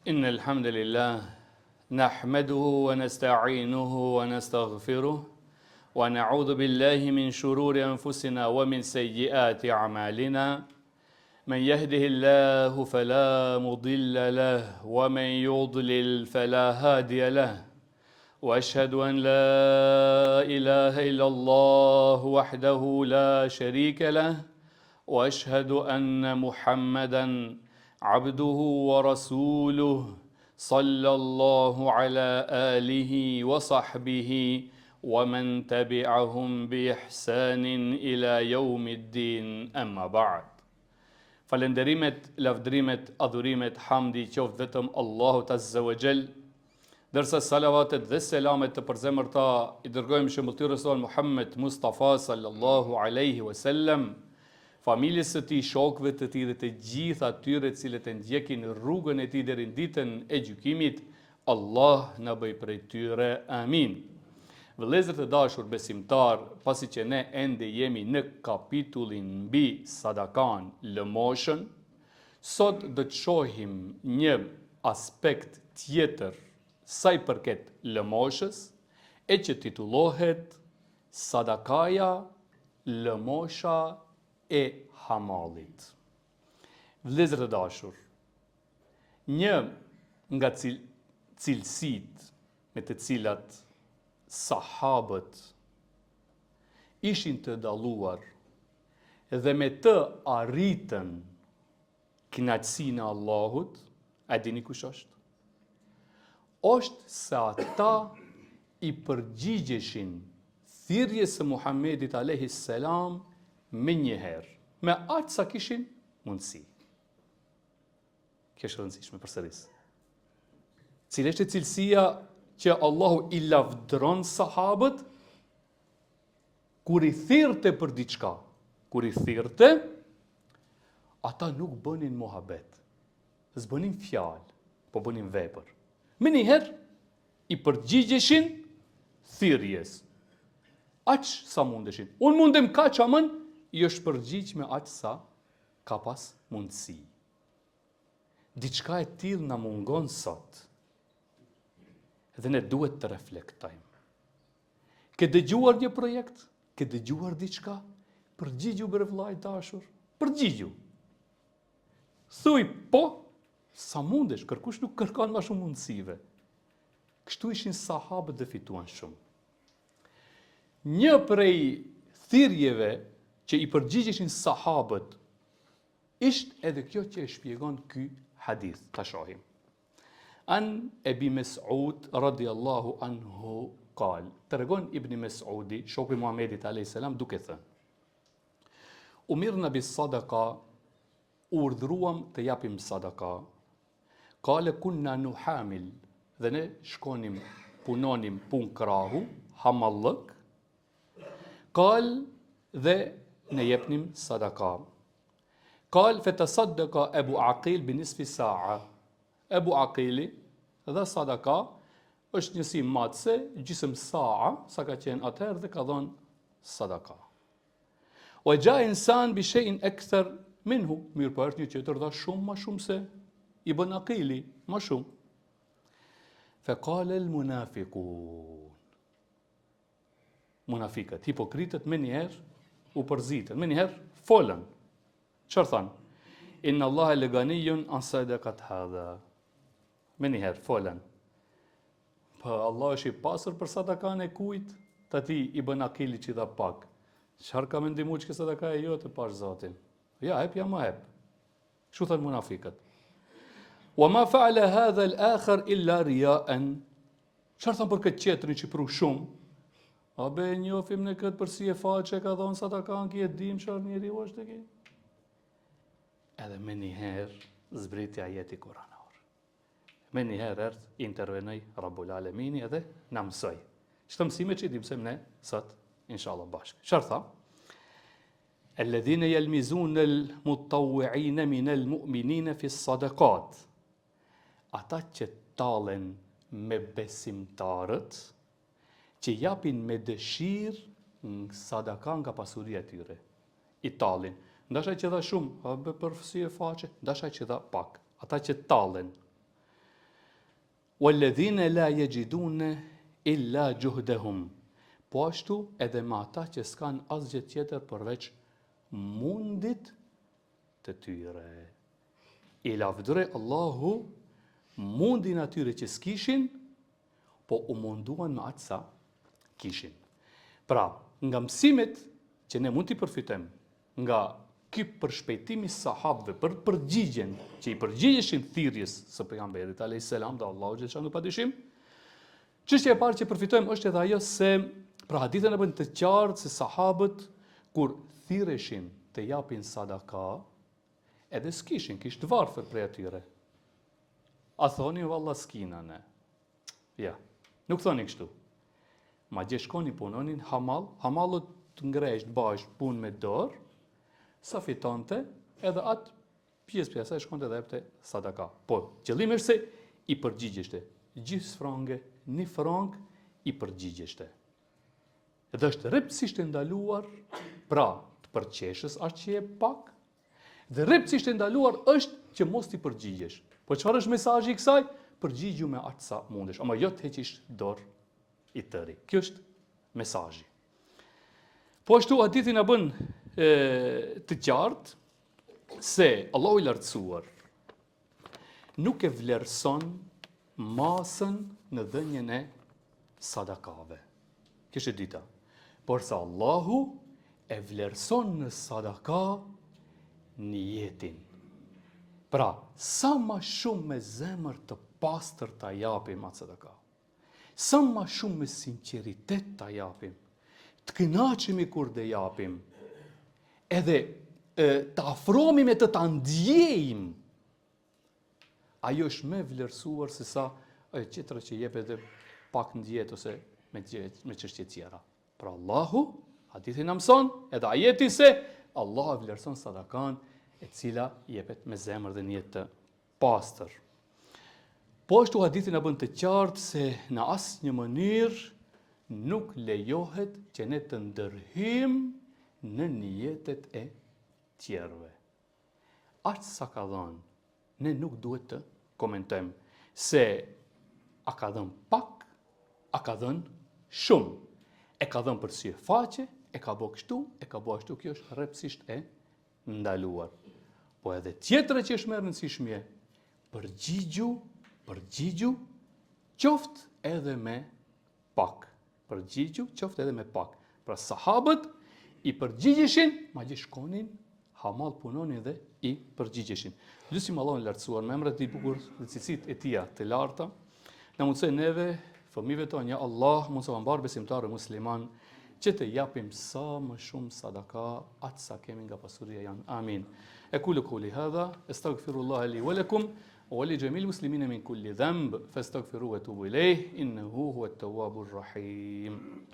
إن الحمد لله نحمده ونستعينه ونستغفره ونعوذ بالله من شرور أنفسنا ومن سيئات أعمالنا من يهده الله فلا مضل له ومن يضلل فلا هادي له وأشهد أن لا إله إلا الله وحده لا شريك له وأشهد أن محمدًا عبده ورسوله صلى الله على آله وصحبه ومن تبعهم بإحسان إلى يوم الدين أما بعد. Falenderimet, lavdrimet, adhurimet, hamdi qoftë vetëm Allahut Azza wa Jall, dërsa salavatet dhe selamet të përzemërta i dërgojmë shëmbëllëtyrës tonë Muhammed Mustafa sallallahu alaihi wasallam, familjes së tij, shokëve të tij dhe të gjithë atyre të cilët e ndjekin rrugën e tij deri në ditën e gjykimit. Allah na bëj prej tyre. Amin. Vëllezër të dashur besimtar, pasi që ne ende jemi në kapitullin mbi sadakan, lëmoshën, sot do të shohim një aspekt tjetër sa i përket lëmoshës, e që titullohet Sadakaja, lëmosha e hamallit. Vëllezër të dashur, një nga cilësitë me të cilat sahabët ishin të dalluar dhe me të arritën kënaqësinë e Allahut, a dini kush është? Është se ata i përgjigjeshin thirrjes së Muhamedit alayhis salam me njëherë, me aq sa kishin mundësi. Kjo është rëndësishme përsëris. Cila është cilësia që Allahu i lavdron sahabët kur i thirrte për diçka? Kur i thirrte, ata nuk bënin muhabet, s'bënin fjalë, po bënin vepër. Me njëherë i përgjigjeshin thirrjes. Aq sa mundeshin. Unë mundem kaq amën, i është përgjigj me aq sa ka pas mundësi. Diçka e tillë na mungon sot. Dhe ne duhet të reflektojmë. Ke dëgjuar një projekt, ke dëgjuar diçka, përgjigju bre vllai dashur, përgjigju. Thuaj po, sa mundesh, kërkush nuk kërkon më shumë mundësive. Kështu ishin sahabët dhe fituan shumë. Një prej thirrjeve që i përgjigjeshin sahabët ishte edhe kjo që e shpjegon ky hadith. Ta shohim. An Ebi Mes'ud radiallahu anhu qal. Tregon Ibn Mes'udi, shoku i Muhamedit alayhis salam, duke thënë: Umirna bis sadaka, urdhruam të japim sadaka. Qale kunna nuhamil, dhe ne shkonim, punonim pun krahu, hamallëk. Qal, dhe ne jepnim sadaka. Qal fetasaddaqa Abu Aqil binisfi sa'a. Abu Aqili dha sadaka, është njësi matse, gjysmë sa'a, sa ka qenë atëherë, dhe ka dhënë sadaka. Wa jaa insan bi shay'in akthar minhu, mirë po është një tjetër dha shumë më shumë se Ibn Aqili, më shumë. Fa qala al munafiqun. Munafiqët, hipokritët me njëherë u përzitën, me njëherë folën. Çfarë thanë? Inna Allaha laganiyun an sadaqat hadha. Me njëherë folën. Po Allah është i pasur për sadakan e kujt? Të ti i bën Akili që dha pak. Çfarë ka me ndihmu që sadaka e jote pash Zotin? Ja, hep, ja ma hep. Kështu thënë munafiqët. Wa ma fa'ala hadha al-akhar illa riya'an. Çfarë thon për këtë tjetrin që pru shumë? A be njofim në këtë përsi e faqe ka dhonë sadakan, ki e dim çfarë njeri është të ki? Edhe me njëherë zbritja jeti kuranor. Me njëherë intervenoj Rabbul Alemini edhe na mësoj. Çto mësime që i dimsem ne sot, inshallah bashkë. Çfarë tha? Alladhina yalmizuna al-mutawwi'ina min al-mu'minina fi as-sadaqat. Ata që tallen me besimtarët, që japin me dëshirë në sadaka nga pasuria e tyre. I tallin. Ndashaj që dha shumë, a be për fësi e faqe, ndashaj që dha pak. Ata që tallen. walladhina la yajiduna illa juhdahum. Po ashtu edhe me ata që s'kan asgjë tjetër përveç mundit të tyre. I lavdëroi Allahu mundin atyre që s'kishin, po u munduan me atë sa kishin. Pra, nga mësimet që ne mund t'i përfitojmë nga ky përshpejtimi sahabëve për përgjigjen që i përgjigjeshin thirrjes së pejgamberit alayhis salam dhe Allahu xhallahu padyshim, çështja e parë që përfitojmë është edhe ajo se pra hadithën e bën të qartë se sahabët kur thirreshin të japin sadaka, edhe s'kishin, kishte varfër prej atyre. A thoni valla s'kina ne? Ja, nuk thoni kështu. Ma gje shkoni punonin hamal, hamalët të ngresht bash punë me dorë, sa fitonte, edhe atë pjesë e shkonte dhe jepte sadaka. Po, qëllimi është se i përgjigjeshte. Gjys frange, 1 frank i përgjigjeshte. Edhe është rreptësisht e ndaluar, pra të përqeshës ashtë që je pak, dhe rreptësisht e ndaluar është që mos t'i përgjigjesh. Po çfarë është mesazhi i kësaj? Përgjigju me atë sa mundesh, ama jo të heqish dorë i tëri. Kjo është mesazhi. Po ashtu hadithi na bën të qartë se Allahu i lartësuar nuk e vlerëson masën në dhënien e sadakave. Kjo është e dyta. Por sa Allahu e vlerëson në sadaka niyetin. Pra, sa ma shumë me zemër të pastër ta japim atë sadaka, sa ma shumë me sinqeritet ta japim, të kënaqemi kur dhe japim, edhe të afrohemi me të ta ndjejmë, ajo është me vlerësuar se sa qetra që jep edhe pak ndjet ose me çështje tjera. Pra Allahu, hadithi na mëson, edhe ajeti se Allah e vlerëson sadakan e cila jepet me zemër dhe niyet të pastër. Po ashtu hadithi na bën të qartë se në asnjë mënyrë nuk lejohet që ne të ndërhyjmë në niyetet e tjerëve. Aq sa ka dhënë, ne nuk duhet të komentojmë se a ka dhënë pak, a ka dhënë shumë, e ka dhënë për sy e faqe, e ka bë kështu, e ka bë ashtu, kjo është rreptësisht e ndaluar. Po edhe tjetra që është më e rëndësishme, përgjigju qoftë edhe me pak. Përgjigju qoftë edhe me pak. Pra sahabët i përgjigjeshin, madje shkonin, hamal punonin dhe i përgjigjeshin. Lutim Allahun e lartësuar me emrat e tij bukur dhe cilësitë e tija të larta, na mundsoj neve, fëmijëve tonë, ja Allah, mundsoj mbar besimtarë musliman, që të japim sa më shumë sadaka atë sa kemi nga pasuria janë. Amin. Aqulu qawli hadha, astaghfirullaha li wa lakum wa li jamil muslimina min kulli dhanb, fastaghfiruhu wa tubu ilayh, innahu huwa at-tawwabur rahim.